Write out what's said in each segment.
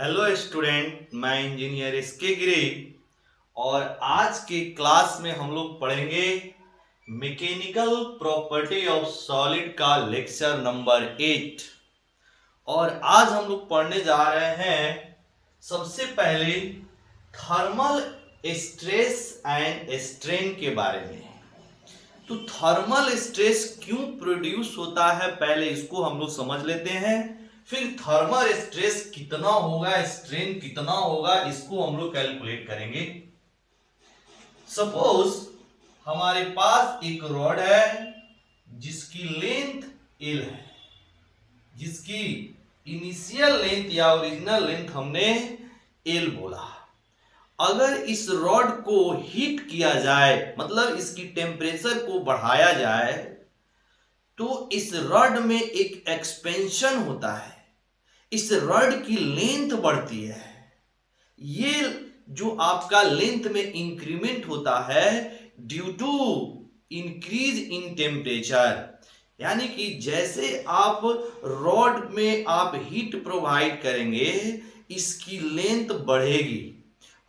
Hello student, मैं engineer SK गिरी और आज के क्लास में हम लोग पढ़ेंगे मैकेनिकल प्रॉपर्टी ऑफ सॉलिड का लेक्चर नंबर 8। और आज हम लोग पढ़ने जा रहे हैं सबसे पहले थर्मल स्ट्रेस एंड स्ट्रेन के बारे में। तो थर्मल स्ट्रेस क्यों प्रोड्यूस होता है, पहले इसको हम लोग समझ लेते हैं। फिर थर्मल स्ट्रेस कितना होगा, स्ट्रेन कितना होगा, इसको हम लोग कैलकुलेट करेंगे। सपोज हमारे पास एक रॉड है जिसकी लेंथ एल है, जिसकी इनिशियल लेंथ या ओरिजिनल लेंथ हमने एल बोला। अगर इस रॉड को हीट किया जाए, मतलब इसकी टेम्परेचर को बढ़ाया जाए, तो इस रॉड में एक एक्सपेंशन होता है, इस रॉड की लेंथ बढ़ती है। ये जो आपका लेंथ में इंक्रीमेंट होता है due to increase in temperature, यानी कि जैसे आप रॉड में आप हीट प्रोवाइड करेंगे, इसकी लेंथ बढ़ेगी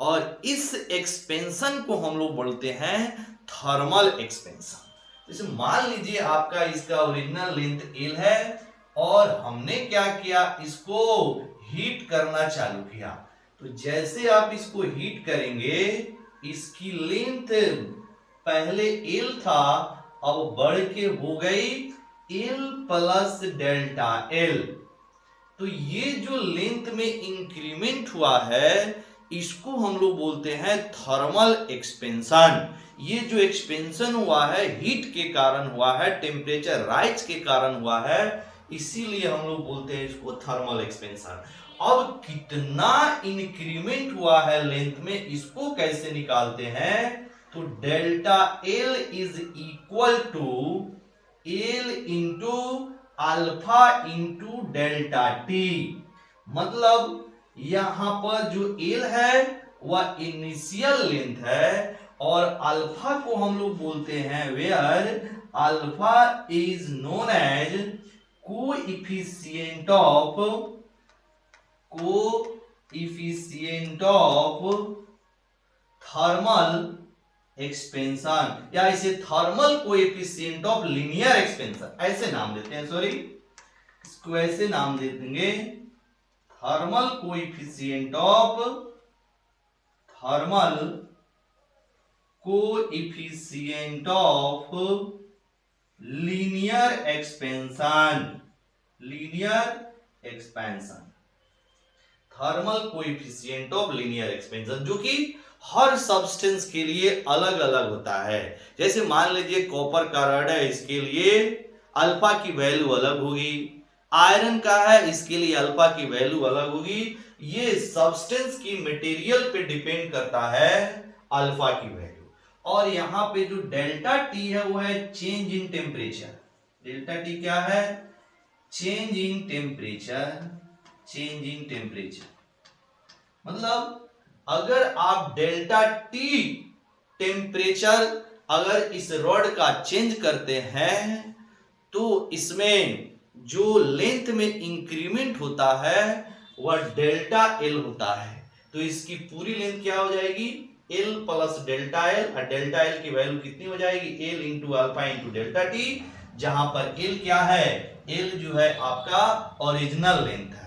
और इस एक्सपेंशन को हम लोग बोलते हैं थर्मल एक्सपेंशन। जैसे मान लीजिए आपका इसका ओरिजिनल लेंथ एल है और हमने क्या किया, इसको हीट करना चालू किया। तो जैसे आप इसको हीट करेंगे, इसकी लेंथ पहले एल था, अब बढ़ के हो गई एल प्लस डेल्टा एल। तो ये जो लेंथ में इंक्रीमेंट हुआ है, इसको हम लोग बोलते हैं थर्मल एक्सपेंशन। ये जो एक्सपेंशन हुआ है हीट के कारण हुआ है, टेम्परेचर राइज के कारण हुआ है, इसीलिए हम लोग बोलते हैं इसको थर्मल एक्सपेंशन। अब कितना इंक्रीमेंट हुआ है लेंथ में, इसको कैसे निकालते हैं? तो delta L is equal to L into alpha into delta T. मतलब यहां पर जो एल है वह इनिशियल लेंथ है और अल्फा को हम लोग बोलते हैं where alpha is known as coefficient of thermal expansion, या इसे thermal coefficient of linear expansion ऐसे नाम देते हैं। सॉरी, इसको ऐसे नाम दे देंगे thermal coefficient of linear expansion, thermal coefficient of linear expansion, जो कि हर सब्सटेंस के लिए अलग अलग होता है। जैसे मान लीजिए कॉपर का रॉड है, इसके लिए अल्फा की वैल्यू अलग होगी, आयरन का है इसके लिए अल्फा की वैल्यू अलग होगी। ये सब्सटेंस की मटेरियल पे डिपेंड करता है अल्फा की वैल्यू। और यहां पे जो डेल्टा टी है वो है change in temperature. Delta T क्या है? Change in temperature. मतलब अगर आप डेल्टा टी टेम्परेचर अगर इस रॉड का चेंज करते हैं, तो इसमें जो लेंथ में इंक्रीमेंट होता है वह डेल्टा एल होता है। तो इसकी पूरी लेंथ क्या हो जाएगी? L plus delta L. और डेल्टा एल की वैल्यू कितनी हो जाएगी? L into alpha into delta T, जहां पर एल क्या है? एल जो है आपका ओरिजिनल लेंथ है।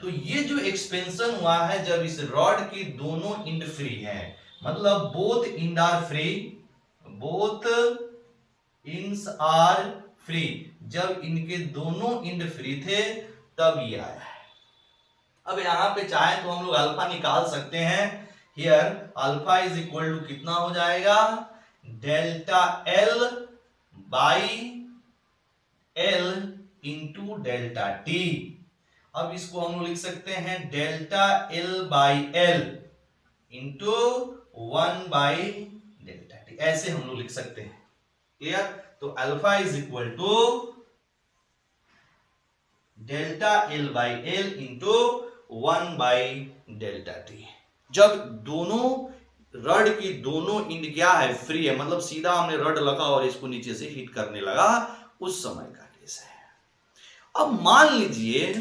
तो ये जो एक्सपेंशन हुआ है जब इस रॉड की दोनों इंड फ्री है, मतलब both end are free, both ends are free, जब इनके दोनों इंड फ्री थे तब ये आया है। अब यहां पे चाहे तो हम लोग अल्फा निकाल सकते हैं। Here alpha is equal to कितना हो जाएगा? Delta L by L into delta T. अब इसको हम लोग लिख सकते हैं delta L by L into 1 by delta T, ऐसे हम लोग लिख सकते हैं। क्लियर? तो alpha is equal to delta L by L into 1 by delta T. जब दोनों रड की दोनों इंड क्या है? फ्री है, मतलब सीधा हमने रड लगा और इसको नीचे से हीट करने लगा, उस समय का केस है। अब मान लीजिए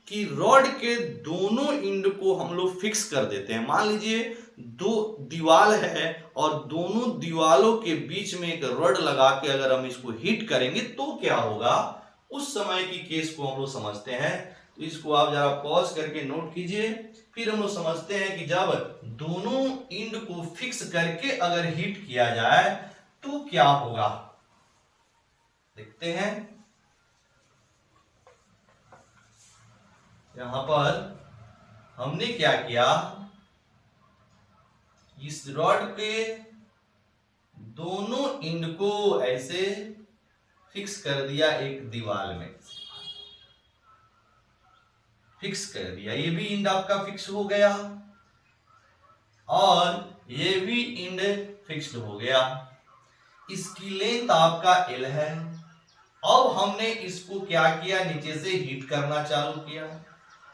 कि रॉड के दोनों एंड को हम लोग फिक्स कर देते हैं। मान लीजिए दो दीवार है और दोनों दीवालों के बीच में एक रॉड लगा के अगर हम इसको हिट करेंगे तो क्या होगा, उस समय की केस को हम लोग समझते हैं। तो इसको आप जरा पॉज करके नोट कीजिए, फिर हम लोग समझते हैं कि जब दोनों एंड को फिक्स करके अगर हिट किया जाए तो क्या होगा, देखते हैं। यहां पर हमने क्या किया, इस रॉड के दोनों एंड को ऐसे फिक्स कर दिया, एक दीवार में फिक्स कर दिया। ये भी एंड आपका फिक्स हो गया और ये भी एंड फिक्स्ड हो गया। इसकी लेंथ आपका L है। अब हमने इसको क्या किया, नीचे से हीट करना चालू किया।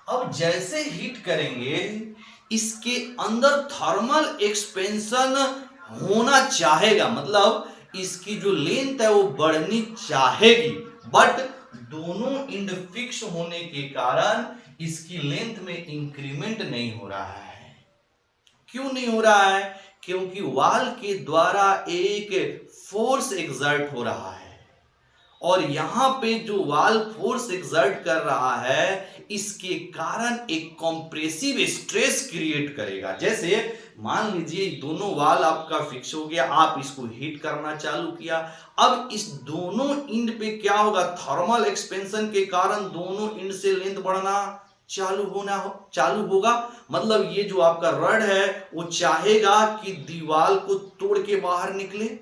अब जैसे हीट करेंगे इसके अंदर थर्मल एक्सपेंशन होना चाहेगा, मतलब इसकी जो लेंथ है वो बढ़नी चाहेगी, बट दोनों एंड फिक्स होने के कारण इसकी लेंथ में इंक्रीमेंट नहीं हो रहा है। क्यों नहीं हो रहा है, क्योंकि वाल के द्वारा एक फोर्स एक्सर्ट हो रहा है और यहां पे जो वाल फोर्स एक्सर्ट कर रहा है इसके कारण एक कंप्रेसिव स्ट्रेस क्रिएट करेगा। जैसे मान लीजिए दोनों वाल आपका फिक्स हो गया, आप इसको हीट करना चालू किया। अब इस दोनों एंड पे क्या होगा, थर्मल एक्सपेंशन के कारण दोनों एंड से लेंथ बढ़ना चालू होगा। मतलब ये जो आपका रड है वो चाहेगा कि दीवार को तोड़ के बाहर निकले,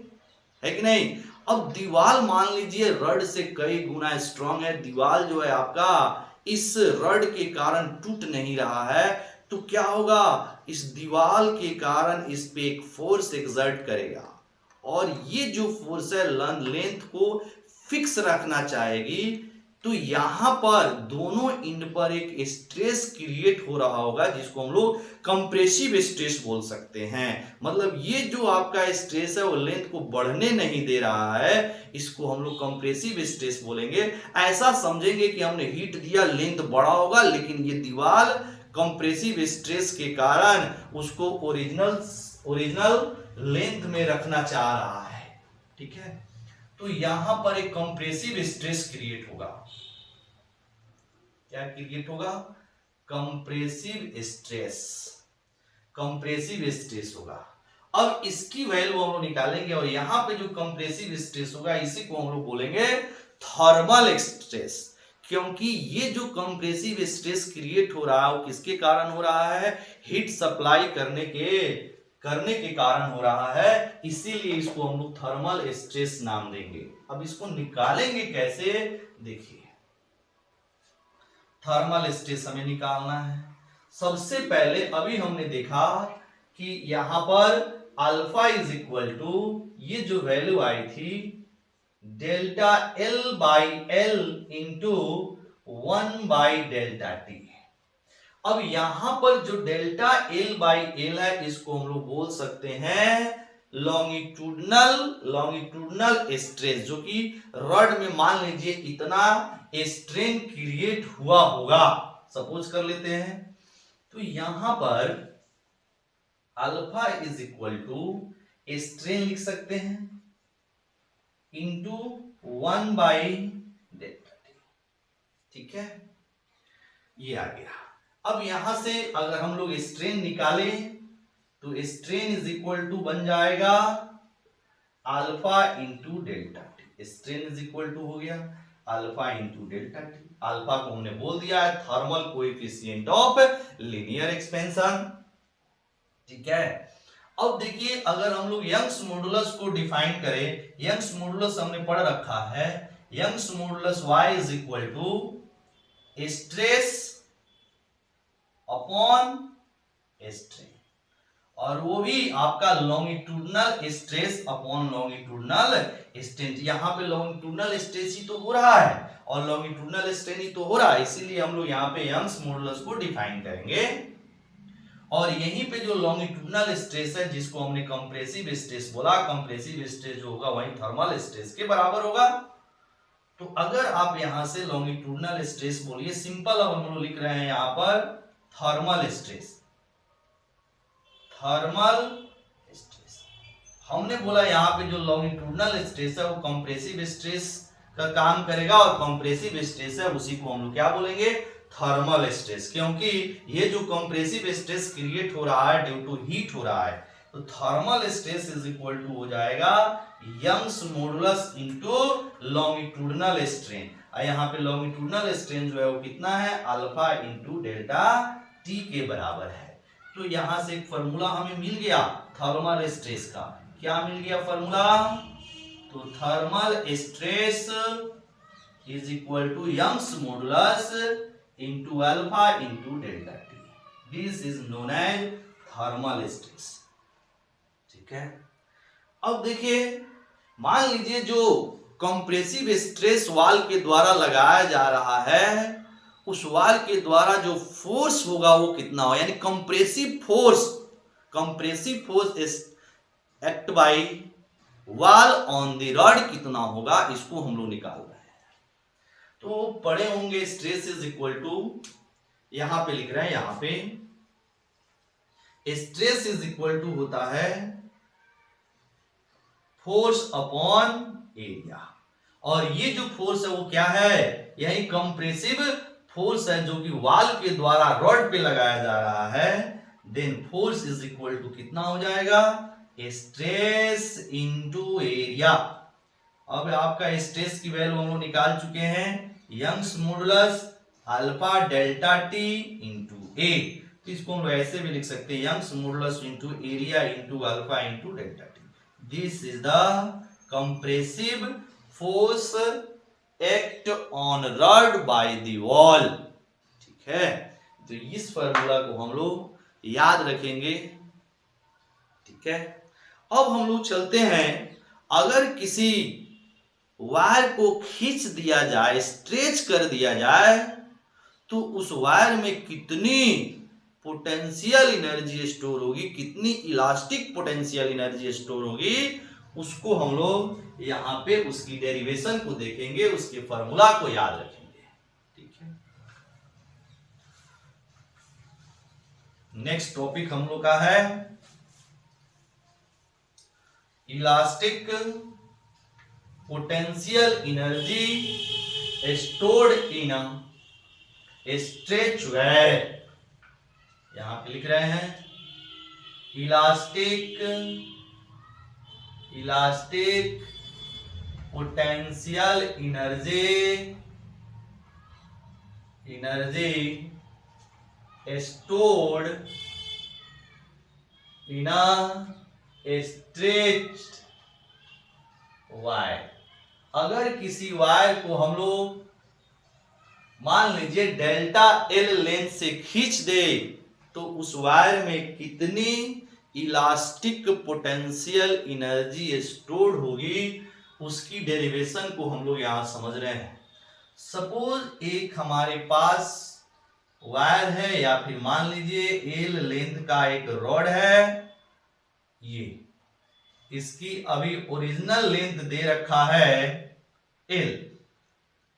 है कि नहीं। अब दीवार मान लीजिए रड से कई गुना स्ट्रांग है, दीवार जो है आपका इस रड के कारण टूट नहीं रहा है, तो क्या होगा, इस दीवार के कारण इस पे एक फोर्स एक्सर्ट करेगा और ये जो फोर्स है लेंथ को फिक्स रखना चाहेगी। तो यहां पर दोनों एंड पर एक स्ट्रेस क्रिएट हो रहा होगा जिसको हम लोग कंप्रेसिव स्ट्रेस बोल सकते हैं। मतलब ये जो आपका स्ट्रेस है वो लेंथ को बढ़ने नहीं दे रहा है, इसको हम लोग कंप्रेसिव स्ट्रेस बोलेंगे। ऐसा समझेंगे कि हमने हीट दिया, लेंथ बढ़ा होगा, लेकिन ये दीवार कंप्रेसिव स्ट्रेस के कारण उसको ओरिजिनल लेंथ में रखना चाह रहा है, ठीक है। तो यहां पर एक कंप्रेसिव स्ट्रेस क्रिएट होगा। क्या क्रिएट होगा, कंप्रेसिव स्ट्रेस होगा। अब इसकी वैल्यू हम लोग निकालेंगे और यहां पे जो कंप्रेसिव स्ट्रेस होगा इसी को हम लोग बोलेंगे थर्मल स्ट्रेस, क्योंकि ये जो कंप्रेसिव स्ट्रेस क्रिएट हो रहा है वो किसके कारण हो रहा है, हीट सप्लाई करने के कारण हो रहा है, इसीलिए इसको हम लोग थर्मल स्ट्रेस नाम देंगे। अब इसको निकालेंगे कैसे, देखिए थर्मल स्ट्रेस हमें निकालना है। सबसे पहले अभी हमने देखा कि यहां पर अल्फा इज इक्वल टू, ये जो वैल्यू आई थी delta L by L into 1 by delta T. अब यहां पर जो डेल्टा L बाई L है इसको हम लोग बोल सकते हैं लॉन्गिट्यूडनल स्ट्रेस, जो कि रड में मान लीजिए इतना स्ट्रेन क्रिएट हुआ होगा, सपोज कर लेते हैं। तो यहां पर alpha is equal to strain लिख सकते हैं इंटू 1 बाई डेल्टा टी, ठीक है, ये आ गया। अब यहां से अगर हम लोग स्ट्रेन निकालें तो स्ट्रेन इज इक्वल टू बन जाएगा alpha into delta T. Strain is equal to हो गया alpha into delta T. Alpha को हमने बोल दिया है thermal coefficient of linear expansion, ठीक है। अब देखिए अगर हम लोग यंग्स मॉडुलस को डिफाइन करें, यंग्स मॉडुलस हमने पढ़ रखा है, Young's modulus y is equal to stress upon strain, और वो भी आपका longitudinal stress upon longitudinal strain. यहां पे लॉन्गिट्यूडनल स्ट्रेस ही तो हो रहा है और लॉन्गिट्यूडनल स्ट्रेन ही तो हो रहा है, इसीलिए हम लोग यहाँ पे यंग्स मॉडुलस को डिफाइन करेंगे। और यहीं पे जो लॉन्गिट्यूडनल स्ट्रेस है जिसको हमने कंप्रेसिव स्ट्रेस बोला, कंप्रेसिव स्ट्रेस जो होगा वही थर्मल स्ट्रेस के बराबर होगा। तो अगर आप यहां से लॉन्गिट्यूडनल स्ट्रेस बोलिए, सिंपल अब हम लोग लिख रहे हैं यहां पर थर्मल स्ट्रेस। थर्मल स्ट्रेस हमने बोला यहाँ पे जो लॉन्गिट्यूडनल स्ट्रेस है वो कंप्रेसिव स्ट्रेस का काम करेगा, और कंप्रेसिव स्ट्रेस है उसी को हम लोग क्या बोलेंगे, थर्मल स्ट्रेस। क्योंकि ये जो कंप्रेसिव स्ट्रेस क्रिएट हो रहा है ड्यू टू हीट हो रहा है, तो thermal stress is equal to हो जाएगा Young's modulus into longitudinal strain. यहाँ पे लॉन्गिट्यूडनल स्ट्रेन जो है वो कितना है, अल्फा इंटू डेल्टा टी के बराबर है। तो यहां से एक फॉर्मूला हमें मिल गया थर्मल स्ट्रेस का। क्या मिल गया फॉर्मूला, तो thermal stress is equal to Young's modulus into alpha into delta T. This is known as thermal stress. ठीक है, अब देखिए, मान लीजिए जो कंप्रेसिव स्ट्रेस वाल के द्वारा लगाया जा रहा है, उस वाल के द्वारा जो फोर्स होगा वो कितना हो, यानी कंप्रेसिव फोर्स एक्ट बाय वाल ऑन द रॉड कितना होगा, इसको हम लोग निकाल रहे हैं। तो पढ़े होंगे स्ट्रेस इज इक्वल टू, यहां पे लिख रहे हैं, यहां पे स्ट्रेस इज इक्वल टू होता है फोर्स अपॉन एरिया, और ये जो फोर्स है वो क्या है, यही कंप्रेसिव फोर्स है जो कि वाल के द्वारा रॉड पे लगाया जा रहा है। Then force is equal to कितना हो जाएगा, स्ट्रेस इनटू एरिया। अब आपका स्ट्रेस की वैल्यू हम लोग निकाल चुके हैं, Young's modulus alpha delta T into A. तो इसको हम लोग ऐसे भी लिख सकते हैं, Young's modulus into area into alpha into delta T. This is the compressive force act on rod by the wall. ठीक है, तो इस फॉर्मूला को हम लोग याद रखेंगे। ठीक है, अब हम लोग चलते हैं, अगर किसी वायर को खींच दिया जाए, स्ट्रेच कर दिया जाए, तो उस वायर में कितनी पोटेंशियल एनर्जी स्टोर होगी, कितनी इलास्टिक पोटेंशियल एनर्जी स्टोर होगी, उसको हम लोग यहां पे उसकी डेरिवेशन को देखेंगे, उसके फॉर्मूला को याद रखेंगे। ठीक है, नेक्स्ट टॉपिक हम लोग का है elastic potential energy stored in stretch wire. यहां पे लिख रहे हैं elastic potential energy stored in a stretched wire. अगर किसी वायर को हम लोग मान लीजिए डेल्टा एल लेंथ से खींच दे, तो उस वायर में कितनी इलास्टिक पोटेंशियल एनर्जी स्टोर्ड होगी, उसकी डेरिवेशन को हम लोग यहां समझ रहे हैं। सपोज एक हमारे पास वायर है, या फिर मान लीजिए एल लेंथ का एक रॉड है, ये इसकी अभी ओरिजिनल लेंथ दे रखा है एल,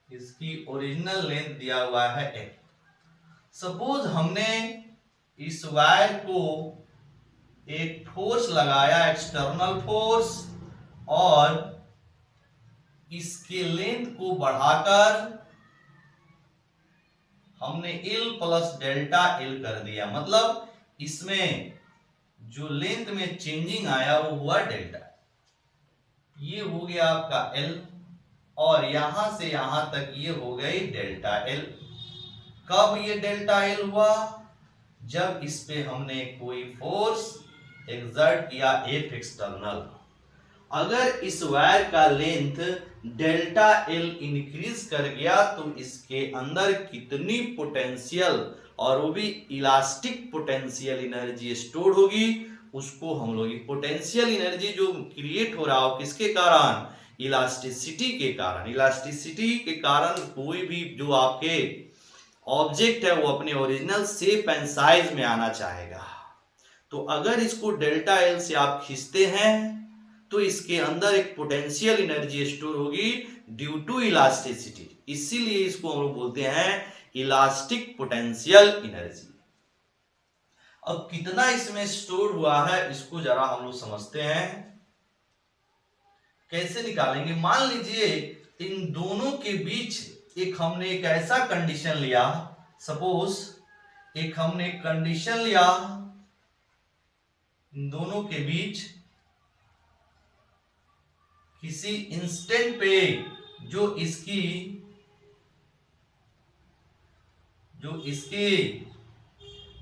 इसकी ओरिजिनल लेंथ दिया हुआ है एल। सपोज हमने इस वायर को एक फोर्स लगाया, एक्सटर्नल फोर्स, और इसके लेंथ को बढ़ाकर हमने एल प्लस डेल्टा एल कर दिया, मतलब इसमें जो लेंथ में चेंजिंग आया वो हुआ डेल्टा। ये हो गया आपका एल, और यहां से यहां तक ये हो गई डेल्टा एल। कब ये डेल्टा एल हुआ, जब इस पे हमने कोई फोर्स एक्सर्ट किया एफ एक्सटर्नल। अगर इस वायर का लेंथ डेल्टा एल इंक्रीज कर गया, तो इसके अंदर कितनी पोटेंशियल, और वो भी इलास्टिक पोटेंशियल एनर्जी स्टोर होगी, उसको हम लोग पोटेंशियल एनर्जी जो क्रिएट हो रहा हो किसके कारण, इलास्टिसिटी के कारण। इलास्टिसिटी के कारण कोई भी जो आपके ऑब्जेक्ट है वो अपने ओरिजिनल शेप एंड साइज में आना चाहेगा। तो अगर इसको डेल्टा एल से आप खींचते हैं, तो इसके अंदर एक पोटेंशियल एनर्जी स्टोर होगी ड्यू टू इलास्टिसिटी, इसीलिए इसको हम लोग बोलते हैं इलास्टिक पोटेंशियल एनर्जी। अब कितना इसमें स्टोर हुआ है इसको जरा हम लोग समझते हैं, कैसे निकालेंगे। मान लीजिए इन दोनों के बीच एक हमने एक ऐसा कंडीशन लिया, सपोज एक हमने कंडीशन लिया इन दोनों के बीच किसी इंस्टेंट पे जो इसकी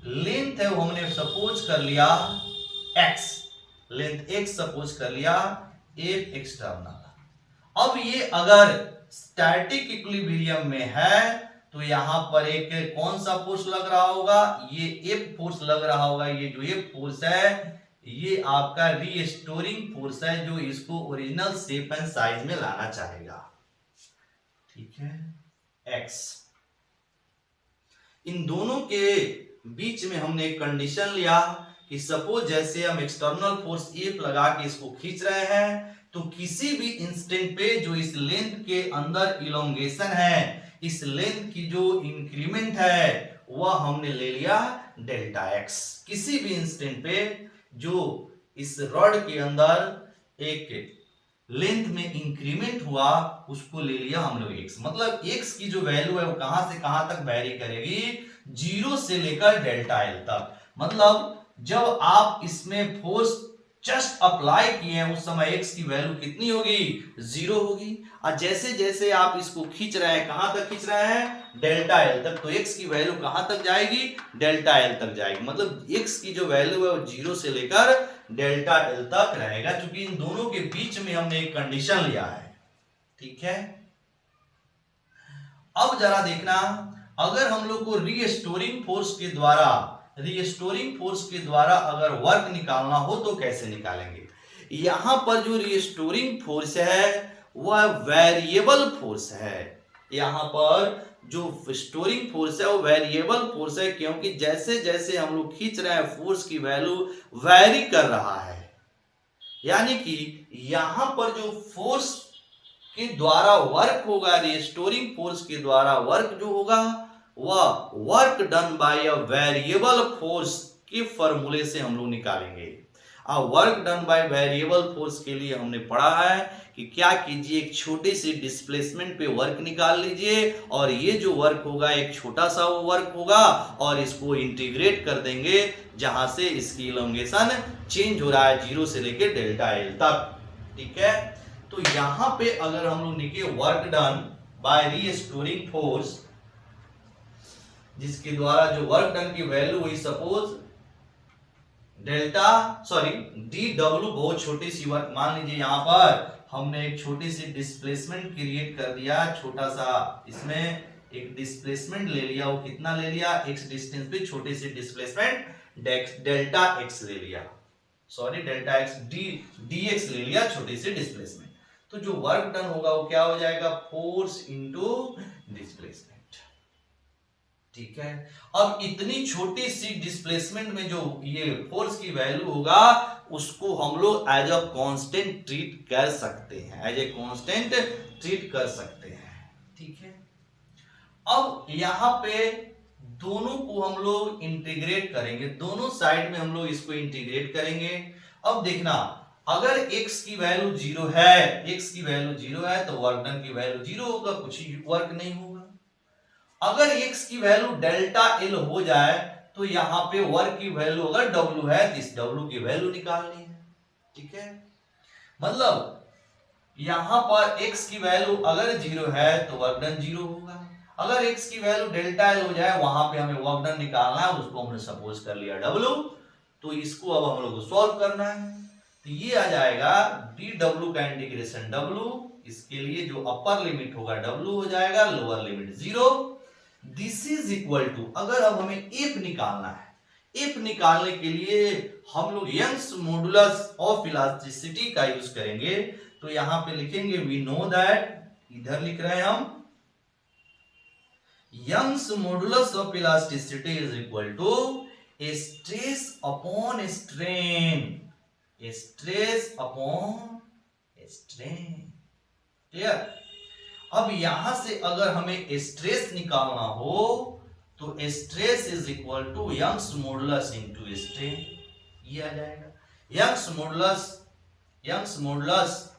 लेंथ है वो हमने सपोज कर लिया x, लेंथ x सपोज कर लिया एक एक्सटर्नल। अब ये अगर स्टैटिक इक्विलिब्रियम में है तो यहां पर एक कौन सा फोर्स लग रहा होगा, ये F फोर्स लग रहा होगा। ये जो F फोर्स है ये आपका रीस्टोरिंग फोर्स है जो इसको ओरिजिनल शेप एंड साइज में लाना चाहेगा, ठीक है। x इन दोनों के बीच में हमने एक कंडीशन लिया कि सपोज जैसे हम एक्सटर्नल फोर्स F लगा के इसको खींच रहे हैं तो किसी भी इंस्टेंट पे जो इस लेंथ के अंदर इलोंगेशन है, इस लेंथ की जो इंक्रीमेंट है वह हमने ले लिया डेल्टा x। किसी भी इंस्टेंट पे जो इस रॉड के अंदर एक लेंथ में इंक्रीमेंट हुआ उसको ले लिया हम लोग x। मतलब x की जो वैल्यू है वो कहां से कहां तक वेरी करेगी, 0 से लेकर डेल्टा l तक। मतलब जब आप इसमें फोर्स जस्ट अप्लाई किए हैं उस समय x की वैल्यू कितनी होगी, 0 होगी। और जैसे जैसे आप इसको खींच रहे हैं, कहां तक खींच रहे हैं, डेल्टा l तक, तो x की वैल्यू कहां तक जाएगी, डेल्टा l तक जाएगी। मतलब x की जो वैल्यू है वो 0 से लेकर डेल्टा l तक रहेगा, क्योंकि इन दोनों के बीच में हमने एक कंडीशन लिया है, ठीक है। अब जरा देखना, अगर हम लोग को रीस्टोरिंग फोर्स के द्वारा अगर वर्क निकालना हो तो कैसे निकालेंगे। यहां पर जो रीस्टोरिंग फोर्स है वह वेरिएबल फोर्स है। यहां पर जो स्टोरिंग फोर्स है वो वेरिएबल फोर्स है, क्योंकि जैसे जैसे हम लोग खींच रहे हैं फोर्स की वैल्यू वेरी कर रहा है। यानी कि यहां पर जो फोर्स के द्वारा वर्क होगा, रीस्टोरिंग फोर्स के द्वारा वर्क जो होगा वह work done by a variable force के फॉर्मूले से हम लोग निकालेंगे। अब work done by variable force के लिए हमने पढ़ा है कि क्या कीजिए, एक छोटे से डिस्प्लेसमेंट पे वर्क निकाल लीजिए और ये जो वर्क होगा एक छोटा सा वो वर्क होगा और इसको इंटीग्रेट कर देंगे जहां से इसकी इलोंगेशन चेंज हो रहा है 0 से लेकर डेल्टा l तक, ठीक है। तो यहां पे अगर हम लोग लिखे work done by restoring force, जिसके द्वारा जो वर्क डन की वैल्यू हुई सपोज डी डब्ल्यू, बहुत छोटी सी वर्क, मान लीजिए यहां पर हमने एक छोटी सी डिस्प्लेसमेंट क्रिएट कर दिया, छोटा सा इसमें एक डिस्प्लेसमेंट ले लिया, वो कितना ले लिया, x डिस्टेंस पे छोटे से डिस्प्लेसमेंट डेल्टा x ले लिया, डेल्टा x dx ले लिया, छोटे से डिस्प्लेसमेंट। तो जो वर्क डन होगा वो क्या हो जाएगा, फोर्स इनटू डिस्प्लेसमेंट, ठीक है। अब इतनी छोटी सी डिस्प्लेसमेंट में जो ये फोर्स की वैल्यू होगा उसको हम लोग एज अ कांस्टेंट ट्रीट कर सकते हैं, एज ए कांस्टेंट ट्रीट कर सकते हैं, ठीक है। अब यहां पे दोनों को हम लोग इंटीग्रेट करेंगे, दोनों साइड में हम लोग इसको इंटीग्रेट करेंगे। अब देखना, अगर x की वैल्यू 0 है तो वर्क डन की वैल्यू 0 होगा, कुछ वर्क नहीं होगा। अगर x की वैल्यू डेल्टा l हो जाए तो यहां पे वर्क की वैल्यू अगर w है तो इस w की वैल्यू निकालनी है, ठीक है। मतलब यहां पर x की वैल्यू अगर 0 है तो वर्क डन 0 होगा। अगर x की वैल्यू डेल्टा l हो जाए वहां पे हमें वर्क डन निकालना है, उसको हमने सपोज कर लिया w, तो इसको अब हम लोग को सॉल्व करना है। तो ये आ जाएगा dw का इंटीग्रेशन w, इसके लिए जो अपर लिमिट होगा w हो जाएगा, lower limit 0। This is equal to, अगर अब हमें एफ निकालना है, एफ निकालने के लिए हम लोग यंग्स मॉडुलस ऑफ इलास्टिसिटी का यूज करेंगे। तो यहां पे लिखेंगे वी नो दैट, इधर लिख रहे हैं हम Young's modulus of elasticity is equal to stress upon strain, stress upon strain. Clear? अब यहां से अगर हमें स्ट्रेस निकालना हो तो stress is equal to Young's modulus into strain, ये आ जाएगा। Young's modulus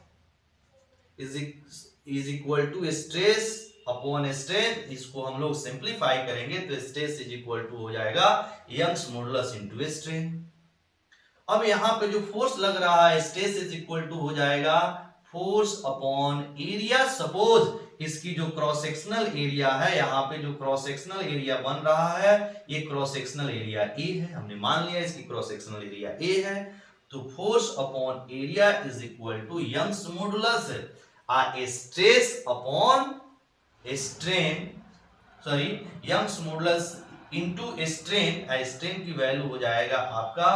is equal to stress upon strain. इसको हम लोग सिंप्लीफाई करेंगे तो स्ट्रेस इज इक्वल टू हो जाएगा यंग्स मॉडुलस इनटू स्ट्रेन। अब यहां पे जो फोर्स लग रहा है स्ट्रेस इज इक्वल टू हो जाएगा फोर्स अपॉन एरिया। सपोज इसकी जो क्रॉस सेक्शनल एरिया है, यहाँ पे जो क्रॉस सेक्शनल एरिया बन रहा है ये क्रॉस सेक्शनल एरिया ए है, हमने मान लिया इसकी क्रॉस सेक्शनल एरिया ए है। तो force upon area is equal to Young's modulus stress upon strain, sorry Young's modulus into strain. Strain की वैल्यू हो जाएगा आपका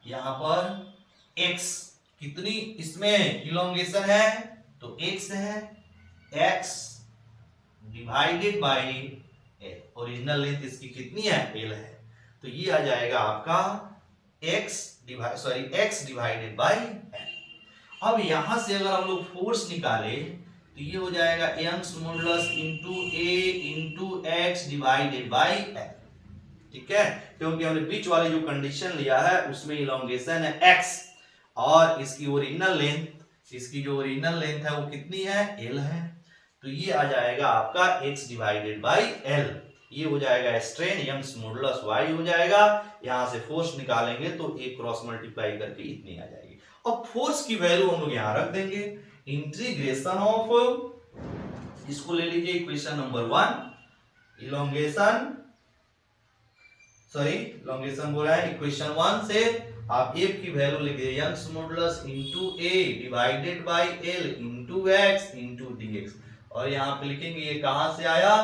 यहां पर x, कितनी इसमें इलोंगेशन है तो x है, x divided by l। Original length इसकी कितनी है l है, तो ये आ जाएगा आपका x डिवाइडेड बाय l। अब यहां से अगर हम लोग फोर्स निकाले तो ये हो जाएगा Young's modulus into a into x divided by l। ठीक है, क्योंकि हमने बीच वाले जो कंडीशन लिया है उसमें इलोंगेशन है x और इसकी ओरिजिनल लेंथ है वो कितनी है l है। तो ये आ जाएगा आपका x डिवाइडेड बाय l, ये हो जाएगा स्ट्रेन। यंग्स मॉडुलस y हो जाएगा। यहां से फोर्स निकालेंगे तो a क्रॉस मल्टीप्लाई करके इतनी आ जाएगी। अब फोर्स की वैल्यू हम लोग यहां रख देंगे। इंटीग्रेशन ऑफ, इसको ले लीजिए इक्वेशन नंबर 1, इलोंगेशन बोला है इक्वेशन 1 से आप f की वैल्यू लिखिए Young's modulus into a divided by l into x into dx, और यहां पे लिखेंगे ये कहां से आया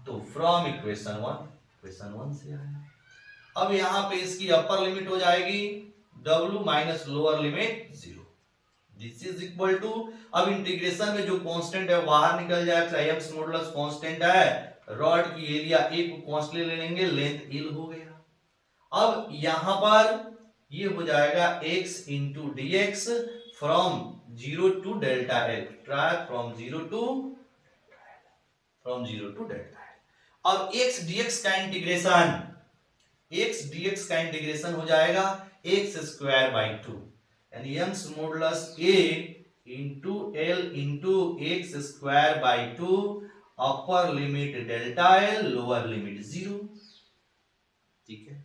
तो फ्रॉम इक्वेशन 1 से आया। अब यहां पे इसकी अपर लिमिट हो जाएगी w minus lower limit 0, this is equal to, अब इंटीग्रेशन में जो कांस्टेंट है बाहर निकल जाएगा। यंग्स मॉडुलस कांस्टेंट है, रॉड की एरिया a को कांस्टेंट ले लेंगे, लेंथ l हो गया। अब यहां पर ये हो जाएगा x into D X from 0 to delta l, from 0 to delta l। अब x dx का इंटीग्रेशन हो जाएगा x स्क्वायर बाई 2, यानी Young's modulus a into l into x square by 2, upper limit delta l lower limit 0। ठीक है,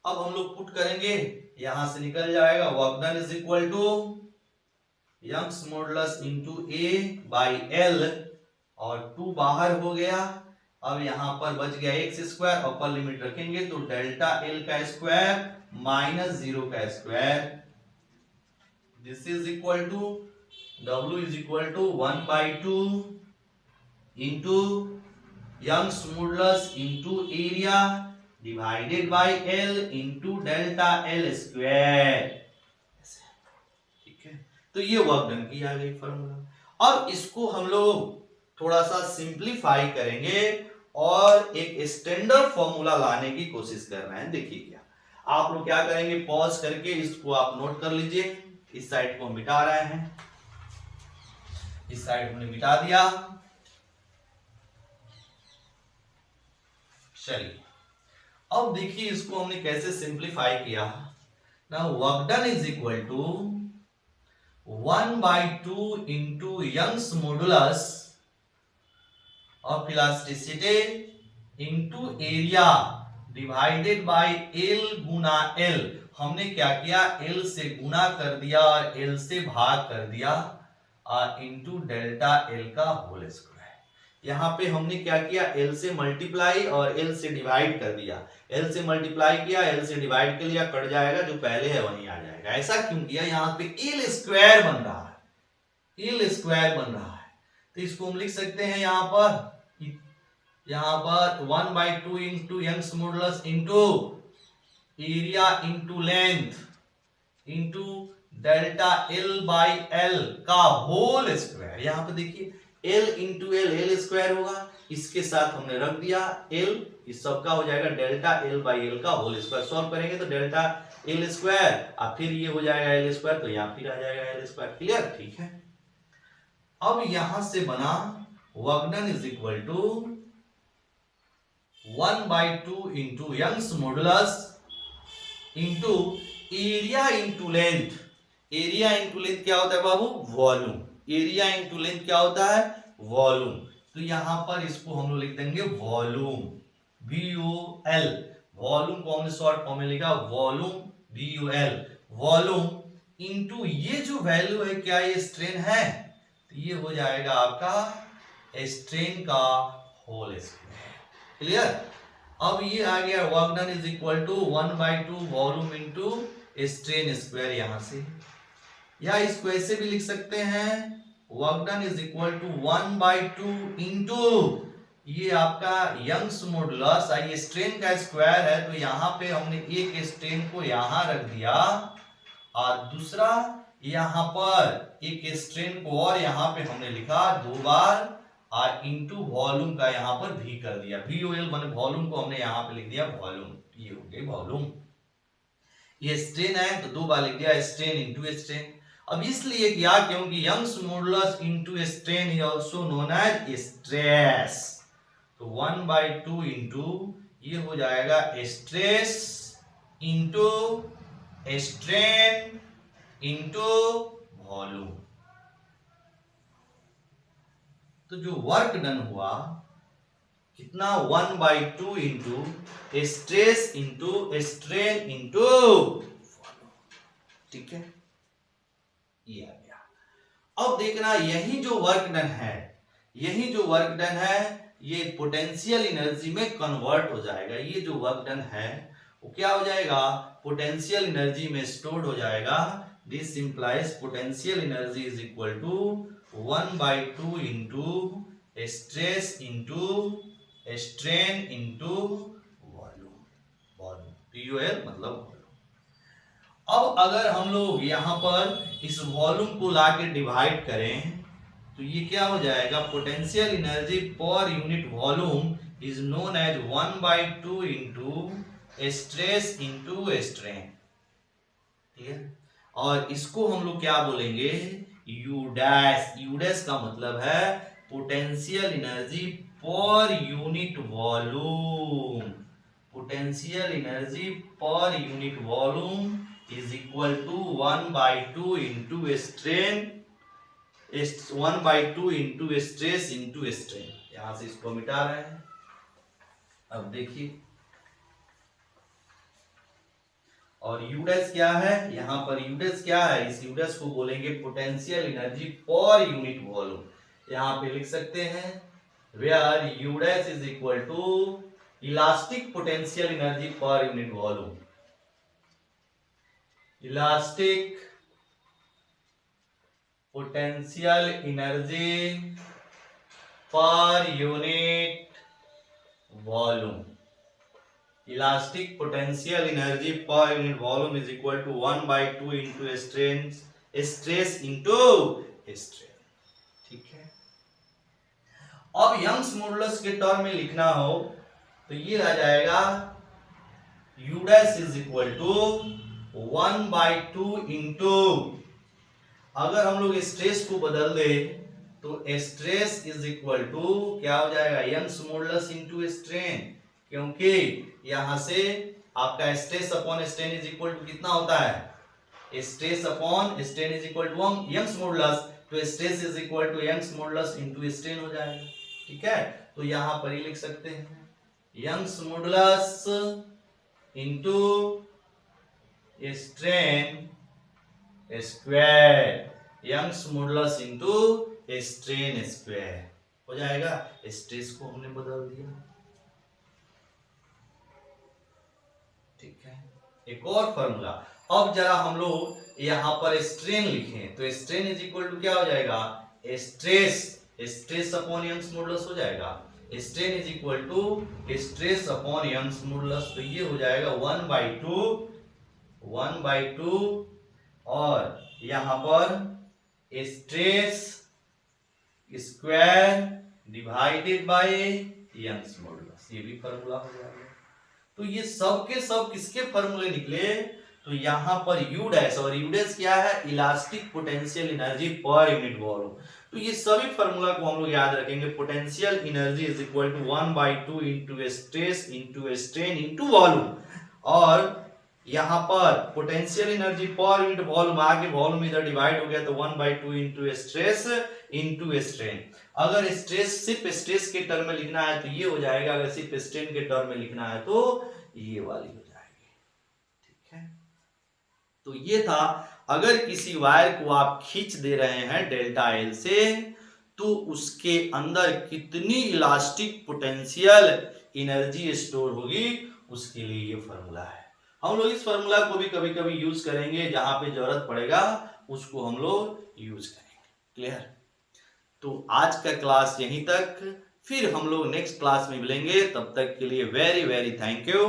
अब हम लोग पुट करेंगे, यहां से निकल जाएगा work done is equal to Young's modulus into a by l, और 2 बाहर हो गया। अब यहां पर बच गया x स्क्वायर, अपर लिमिट रखेंगे तो डेल्टा l का स्क्वायर माइनस 0 का square, this is equal to w is equal to 1/2 into Young's modulus into area divided by l into delta l square. ठीक है, तो ये वर्क डन की आ गई फॉर्मूला। अब इसको हम लोग थोड़ा सा सिंप्लीफाई करेंगे और एक स्टैंडर्ड फॉर्मूला लाने की कोशिश कर रहे हैं। देखिए क्या आप लोग क्या करेंगे, पॉज करके इसको आप नोट कर लीजिए। इस साइड को मिटा रहे हैं, इस साइड हमने मिटा दिया। चलिए अब देखिए इसको हमने कैसे सिंप्लीफाई किया ना। Work done is equal to 1/2 into Young's modulus of elasticity into area divided by l गुना l। हमने क्या किया, l से गुना कर दिया और l से भाग कर दिया इंटू डेल्टा l का होल स्क्वायर। यहाँ पे हमने क्या किया, l से मल्टीप्लाई और l से डिवाइड कर दिया। l से मल्टीप्लाई किया, l से डिवाइड कर लिया, कट जाएगा, जो पहले है वही आ जाएगा। ऐसा क्यों किया, यहाँ पे l स्क्वायर बन रहा है, l स्क्वायर बन रहा है, तो इसको हम लिख सकते हैं यहाँ पर 1/2 into Young's modulus into area into length into delta l by l का होल स्क्वायर। यहाँ पे देखिए l इंटू l स्क्वायर होगा, इसके साथ हमने रख दिया L, इस सब का हो जाएगा डेल्टा L बाई L का होल स्क्वायर। सॉल्व करेंगे तो डेल्टा L स्क्वायर और फिर ये हो जाएगा L स्क्वायर, तो यहाँ फिर आ जाएगा L स्क्वायर। क्लियर? ठीक है। अब यहां से बना work done is equal to 1/2 into Young's modulus into area into length. Area into length क्या होता है बाबू? वॉल्यूम। एरिया इंटू लेंथ क्या होता है? वॉल्यूम। तो यहां पर इसको हम लोग लिख देंगे वॉल्यूम, VOL। वॉल्यूम को हमने शॉर्ट फॉर्म में लिखा वॉल्यूम, VOL। वॉल्यूम इंटू ये जो वैल्यू है, क्या ये स्ट्रेन है? तो ये हो जाएगा आपका स्ट्रेन का होल स्क्वायर। क्लियर? अब ये आ गया work done is equal to 1/2 volume into strain square. यहां से या इसको ऐसे भी लिख सकते हैं, work done is equal to 1/2 into ये आपका यंग्स मॉडुलस, ये स्ट्रेन का स्क्वायर है, तो यहां पे हमने एक स्ट्रेन को यहां रख दिया और दूसरा यहां पर एक स्ट्रेन को और यहां पे हमने लिखा 2 बार और इंटू वॉल्यूम का यहां पर भी कर दिया। VOL माने वॉल्यूम को हमने यहां पे लिख दिया वॉल्यूम। ये हो गई वॉल्यूम। ये स्ट्रेन है तो 2 बार लिख दिया स्ट्रेन इंटू स्ट्रेन। अब इसलिए किया क्योंकि Young's modulus into strain is also known as stress. तो 1/2 इंटू ये हो जाएगा stress into strain into volume. तो जो वर्क डन हुआ कितना? 1/2 into stress into strain into volume. ठीक है, ये आ गया। अब देखना यही जो वर्क डन है, यही जो वर्क डन है ये पोटेंशियल एनर्जी में कन्वर्ट हो जाएगा। ये जो वर्क डन है वो क्या हो जाएगा? पोटेंशियल एनर्जी में स्टोर्ड हो जाएगा। This implies potential energy is equal to 1/2 into stress into strain into volume. Volume POL मतलब वॉल्यूम। अब अगर हम लोग यहां पर इस वॉल्यूम को लाके डिवाइड करें तो ये क्या हो जाएगा? Potential energy per unit volume is known as 1/2 into stress into strain. ठीक है, और इसको हम लोग क्या बोलेंगे? U dash. U डैश का मतलब है potential energy per unit volume. Potential energy per unit volume is equal to 1/2 into strain, 1/2 into stress into strain. यहां से इसको मिटा रहे हैं। अब देखिए, और यूडेस क्या है? यहां पर यूडेस क्या है? इस यूडेस को बोलेंगे potential energy per unit volume. यहां पे लिख सकते हैं वेयर यूडेस is equal to elastic potential energy per unit volume. Elastic potential energy per unit volume. Elastic potential energy per unit volume is equal to 1/2 into stress into strain. ठीक है, अब Young's modulus के term में लिखना हो तो ये आ जाएगा U dash is equal to 1/2 into, अगर हम लोग स्ट्रेस को बदल दे तो स्ट्रेस इज इक्वल टू क्या हो जाएगा? यंग्स मॉडुलस इंटू स्ट्रेन, क्योंकि यहां से आपका stress upon strain is equal to कितना होता है? Stress upon strain is equal to Young's modulus, तो stress is equal to Young's modulus into strain हो जाएगा। ठीक है, तो यहां पर ही लिख सकते हैं Young's modulus into strain square, Young's modulus into strain square हो जाएगा। स्ट्रेस को हमने बदल दिया। ठीक है, एक और फॉर्मूला। अब जरा हम लोग यहां पर स्ट्रेन लिखें तो स्ट्रेन इज इक्वल टू क्या हो जाएगा? स्ट्रेस अपॉन यंग्स मॉडुलस हो जाएगा। Strain is equal to stress upon Young's modulus, तो ये हो जाएगा 1/2 और यहां पर stress square divided by Young's modulus, ये भी फॉर्मूला हो जाएगा। तो ये सब के सब किसके फॉर्मूले निकले? तो यहाँ पर यू डैश, और यू डैश क्या है? Elastic potential energy per unit volume. तो ये सभी फॉर्मूला को हम लोग याद रखेंगे। Potential energy is equal to 1/2 into stress into strain into volume, और यहाँ पर potential energy per unit volume आके वॉल्यूम इधर डिवाइड हो गया तो 1/2 इंटू स्ट्रेस इंटू स्ट्रेन। अगर स्ट्रेस सिर्फ स्ट्रेस के टर्म में लिखना है तो ये हो जाएगा, अगर सिर्फ स्ट्रेन के टर्म में लिखना है तो ये वाली हो जाएगी। ठीक है, तो ये था, अगर किसी वायर को आप खींच दे रहे हैं डेल्टा एल से तो उसके अंदर कितनी इलास्टिक पोटेंशियल एनर्जी स्टोर होगी, उसके लिए ये फॉर्मूला है। हम लोग इस फॉर्मूला को भी कभी कभी यूज करेंगे, जहां पे जरूरत पड़ेगा उसको हम लोग यूज करेंगे। क्लियर? तो आज का क्लास यहीं तक, फिर हम लोग नेक्स्ट क्लास में मिलेंगे। तब तक के लिए वेरी वेरी थैंक यू।